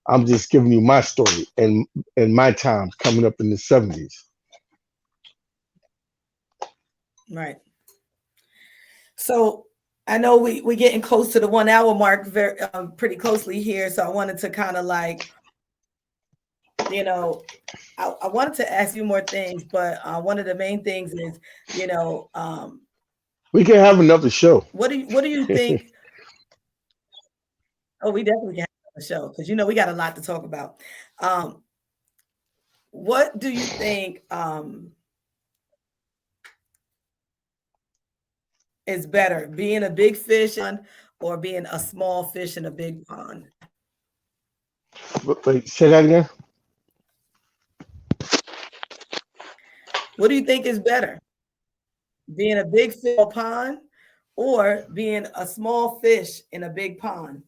S2: I'm just giving you my story and my time coming up in the 70s.
S1: Right. So I know we getting close to the 1 hour mark, very pretty closely here. So I wanted to kind of like, you know, I wanted to ask you more things, but one of the main things is, you know,
S2: We can have another show.
S1: what do you think? Oh, we definitely can have a show because we got a lot to talk about. Um, what do you think is better, being a big fish in a big pond or being a small fish in a big pond?
S2: Wait, say that again.
S1: What do you think is better, being a big fish in a pond or being a small fish in a big pond?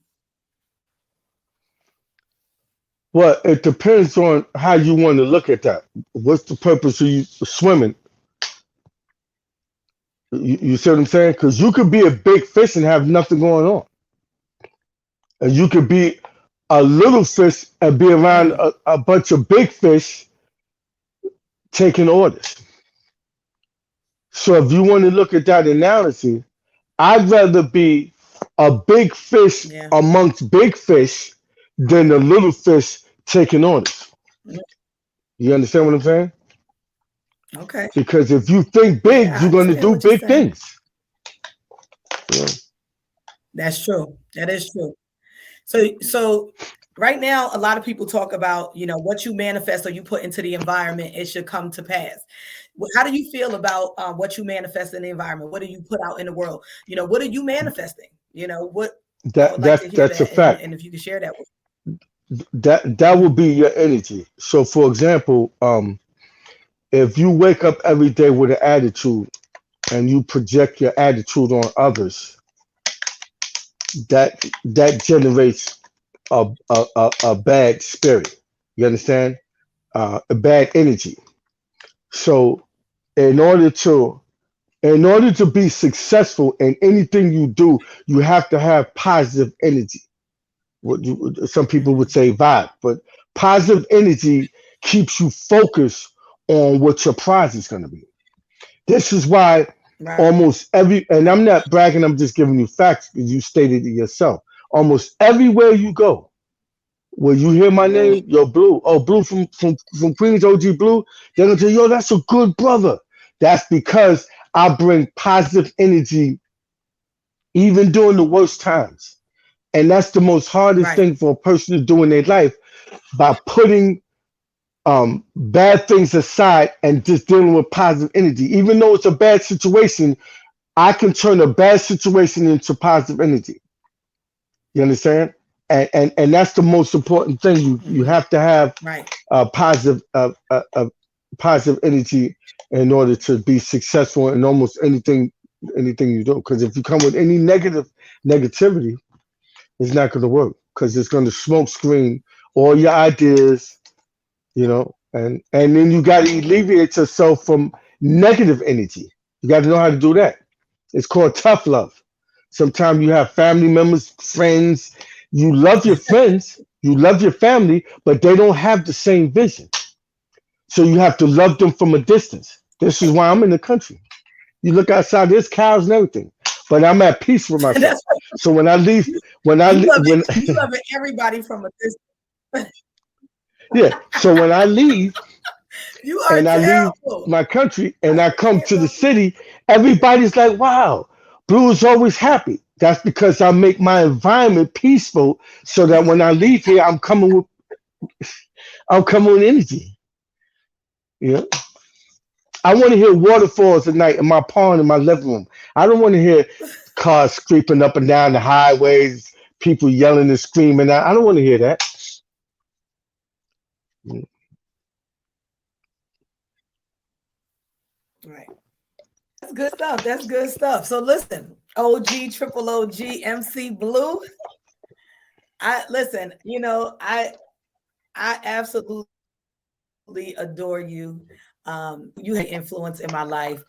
S2: Well, it depends on how you want to look at that. What's the purpose of you swimming? You see what I'm saying? Because you could be a big fish and have nothing going on, and you could be a little fish and be around
S1: Mm,
S2: a bunch of big fish taking orders. So if you want to look at that analogy, I'd rather be a big fish
S1: yeah.
S2: amongst big fish than a little fish taking orders.
S1: Mm,
S2: You understand what I'm saying?
S1: okay.
S2: Because if you think
S1: Yeah,
S2: big,
S1: I
S2: you're going to
S1: understand
S2: do
S1: what you're
S2: big
S1: saying.
S2: things. You know?
S1: That's true. That is true. So right now, a lot of people talk about, what you manifest or you put into the environment, it should come to pass. How do you feel about what you manifest in the environment? What do you put out in the world? What are you manifesting? What I would like to hear
S2: That's a
S1: that, and
S2: fact.
S1: if you could share that with.
S2: That will
S1: Mhm.
S2: be your energy. So, for example, if you wake up every day with an attitude and you project your attitude on others, that generates a bad spirit. You understand? A bad energy. So, in order to in order to be successful in anything you do, you have to have positive energy. Some people would
S1: Mhm.
S2: say vibe, but positive energy keeps you focused on what your prize is going to be. This is why
S1: Right.
S2: almost every, and I'm not bragging, I'm just giving you facts because you stated it yourself. Almost everywhere you go, when you hear my name, yo, Blue, oh, Blue from Queens, OG Blue, they're going to tell you, yo, that's a good brother. That's because I bring positive energy even during the worst times. And that's the most hardest
S1: Right.
S2: thing for a person to do in their life, by putting bad things aside and just dealing with positive energy. Even though it's a bad situation, I can turn a bad situation into positive energy. You understand? And that's the most important thing. You
S1: Mhm.
S2: have to have
S1: Right.
S2: positive energy in order to be successful in almost anything you do. Because if you come with any negativity, it's not going to work, because it's going to smoke screen all your ideas. You know. And then you got to alleviate yourself from negative energy. You got to know how to do that. It's called tough love. Sometimes you have family members, friends. You love your friends, you love your family, but they don't have the same vision. So you have to love them from a distance. This is
S1: Right.
S2: why I'm in the country. You look outside, there's cows and everything, but I'm at peace with myself.
S1: That's right.
S2: So when I leave,
S1: You,
S2: when I
S1: you
S2: le-
S1: love
S2: when
S1: it. You loving everybody from a distance.
S2: yeah, so when I leave
S1: You are
S2: and I leave
S1: terrible.
S2: my country and
S1: I
S2: I come
S1: can't
S2: to the
S1: love you.
S2: city, everybody's like, "Wow, Blue is always happy." That's because I make my environment peaceful, so that when I leave here, I'm coming with energy. You know, I want to hear waterfalls at night in my pond in my living room. I don't want to hear cars creeping up and down the highways, people yelling and screaming. I don't want to hear that.
S1: Right. That's good stuff. That's good stuff. So listen, OG, triple OG, MC Blue. I listen, I absolutely adore you. You have a great influence in my life.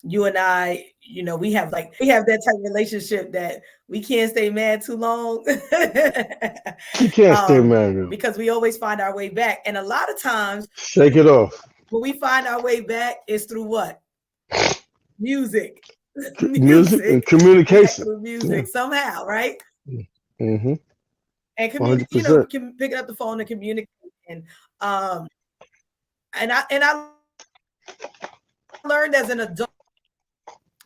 S1: You and I, we have that type of relationship that we can't stay mad too long.
S2: You can't stay married.
S1: Because we always find our way back. And a lot of times
S2: Shake it off.
S1: when we find our way back, it's through what? Music.
S2: Music and
S1: Music.
S2: communication.
S1: Through
S2: Yeah.
S1: music somehow, right?
S2: Mm-hmm.
S1: And
S2: 100%.
S1: can pick up the phone and communicate. And um, and I learned as an adult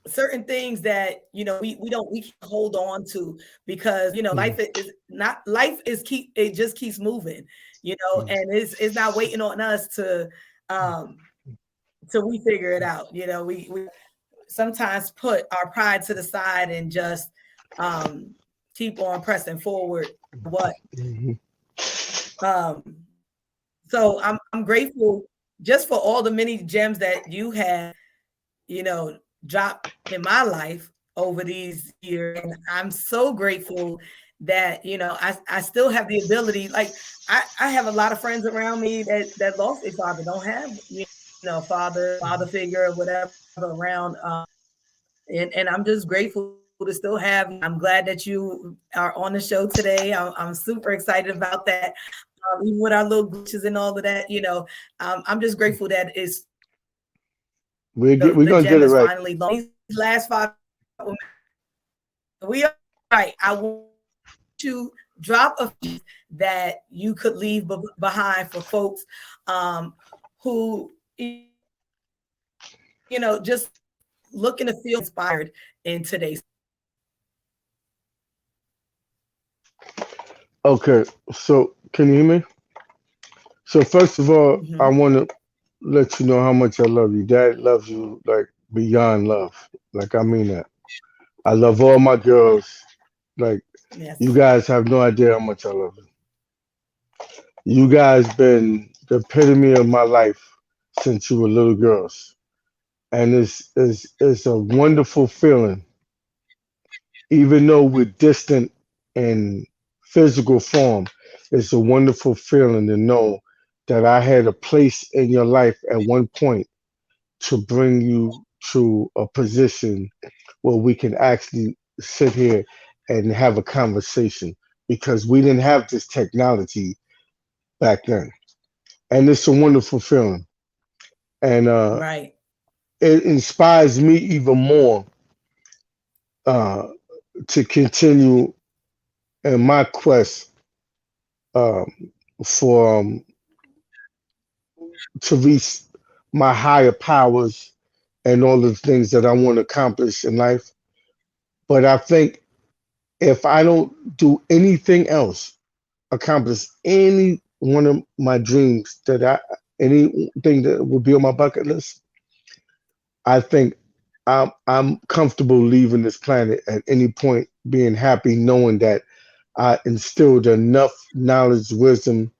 S1: certain things that we can't hold on to because life
S2: Mm-hmm.
S1: is not life is keep it just keeps moving, and it's not waiting on us um till we figure it out. We sometimes put our pride to the side and just um keep on pressing forward what
S2: Mm-hmm.
S1: so I'm grateful just for all the many gems that you have dropped in my life over these years. And I'm so grateful that, I still have the ability. Like I have a lot of friends around me that lost their father, don't have, father figure or whatever around. And I'm just grateful to still have you. I'm glad that you are on the show today. I'm super excited about that. Even with our little glitches and all of that, I'm just grateful that it's the
S2: We're
S1: gem
S2: gonna
S1: is
S2: get it right.
S1: finally long. These last 5 minutes, we are right. I want to drop a few that you could leave behind for folks who just looking to feel inspired in today's.
S2: Okay, so can you hear me? So first of all, I
S1: Mhm.
S2: want to let you know how much I love you. Dad loves you like beyond love. Like I mean that. I love all my girls. Like you
S1: Yes.
S2: guys have no idea how much I love you. You guys been the epitome of my life since you were little girls, and it's a wonderful feeling, even though we're distant in physical form. It's a wonderful feeling to know that I had a place in your life at one point to bring you to a position where we can actually sit here and have a conversation because we didn't have this technology back then. And it's a wonderful feeling. And
S1: Right.
S2: it inspires me even more uh, to continue in my quest um, for to reach my higher powers and all the things that I want to accomplish in life. But I think if I don't do anything else, accomplish any one of my dreams anything that would be on my bucket list, I think I'm comfortable leaving this planet at any point, being happy knowing that I instilled enough knowledge, wisdom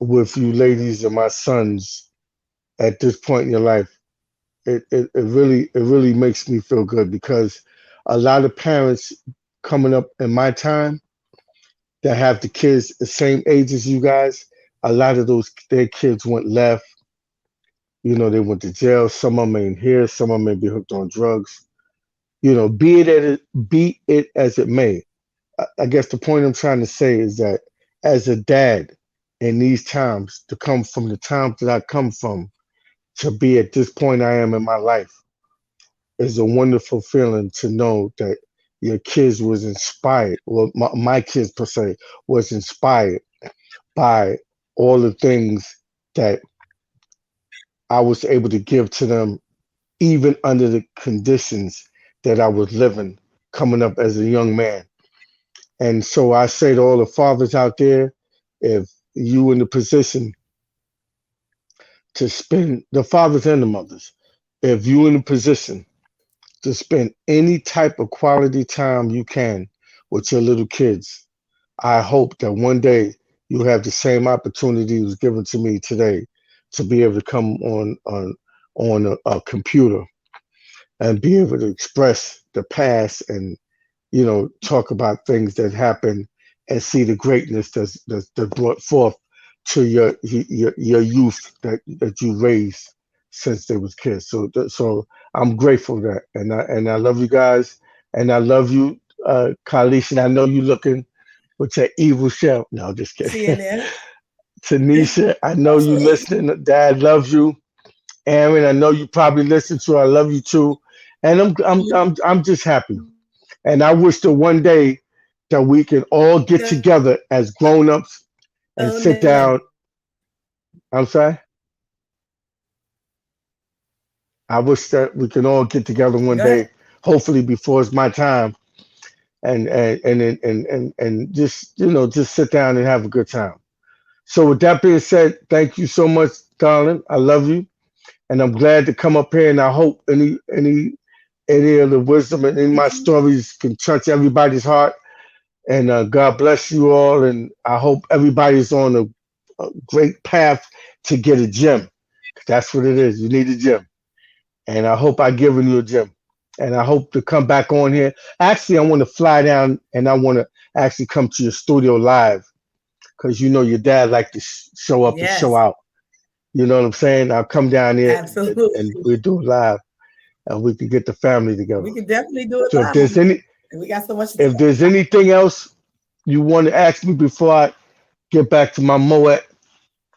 S2: with you ladies and my sons at this point in your life. It really makes me feel good because a lot of parents coming up in my time, that have the kids the same age as you guys, a lot of those their kids went left. They went to jail. Some of them ain't here. Some of them may be hooked on drugs. Be it as it may. I guess the point I'm trying to say is that as a dad in these times, to come from the times that I come from, to be at this point I am in my life, is a wonderful feeling to know that your kids was inspired, or my kids per se was inspired by all the things that I was able to give to them, even under the conditions that I was living coming up as a young man. And so I say to all the fathers out there, if you in the position to spend, the fathers and the mothers, if you in a position to spend any type of quality time you can with your little kids, I hope that one day you'll have the same opportunity was given to me today to be able to come on a computer and be able to express the past and talk about things that happened and see the greatness that's brought forth to your youth that you raised since they was kids. So I'm grateful for that, and I love you guys, and I love you, Kalish, and I know you looking with your evil shell. No, just kidding.
S1: Seeing there.
S2: Tanisha, I know you
S1: Also,
S2: listening. Dad loves you. Aaron, I know you probably listen to. I love you too, and I'm just happy. And I wish that one day that we can all get together as grown-ups and
S1: oh
S2: sit
S1: no.
S2: down. I'm sorry. I wish that we can all get together one
S1: Go ahead.
S2: day, hopefully before it's my time, and just just sit down and have a good time. So with that being said, thank you so much, darling. I love you, and I'm glad to come up here. And I hope any of the wisdom and in my stories can touch everybody's heart. And God bless you all. And I hope everybody's on a great path to get a gym. That's what it is. You need a gym. And I hope I've given you a gym. And I hope to come back on here. Actually, I want to fly down and I want to actually come to your studio live because your dad like to show up and show
S1: Yes,
S2: out. You know what I'm saying? I'll come down here and
S1: absolutely.
S2: we'll do it live and we can get the family together.
S1: We can definitely do it
S2: So
S1: live. And we got so much to
S2: if
S1: talk
S2: there's
S1: about.
S2: anything else you want to ask me before I get back to my Moet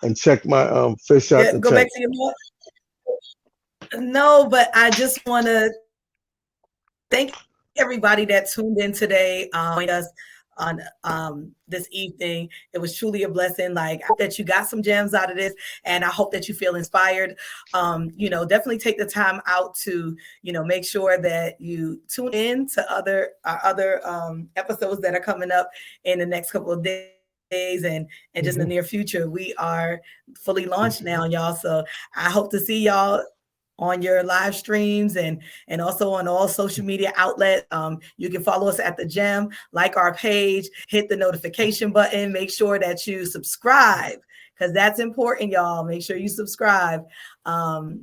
S2: and check my fish out
S1: Yeah,
S2: the
S1: go back
S2: tank.
S1: to your book. No, but I just want to thank everybody that tuned in today, joined us on this evening. It was truly a blessing. Like, I hope that you got some gems out of this, and I hope that you feel inspired. Definitely take the time out to, make sure that you tune in to other episodes that are coming up in the next couple of days and just in the near
S2: Mm-hmm.
S1: future. We are fully launched now, y'all. So I hope to see y'all on your live streams and also on all social media outlets. You can follow us at the Gem, like our page, hit the notification button, make sure that you subscribe because that's important, y'all. Make sure you subscribe. And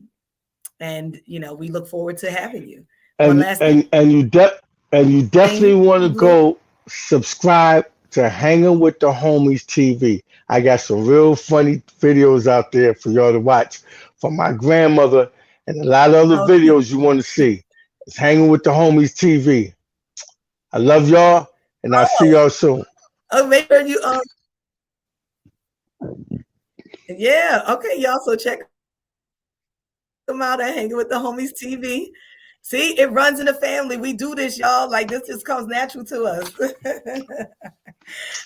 S1: we look forward to having you. One
S2: and
S1: last
S2: and and you de- and you definitely
S1: thing,
S2: want to
S1: Blue.
S2: go subscribe to Hanging with the Homies TV. I got some real funny videos out there for y'all to watch from my grandmother and a lot of other
S1: Okay.
S2: videos you want to see. It's Hanging with the Homies TV. I love y'all and I'll see y'all soon.
S1: Oh, make sure you yeah, okay, y'all. So check them out at Hanging with the Homies TV. See, it runs in the family. We do this, y'all. Like this just comes natural to us.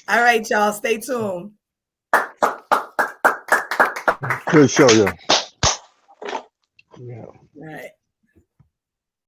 S1: All right, y'all. Stay tuned.
S2: Good show, y'all. Yeah.
S1: All right.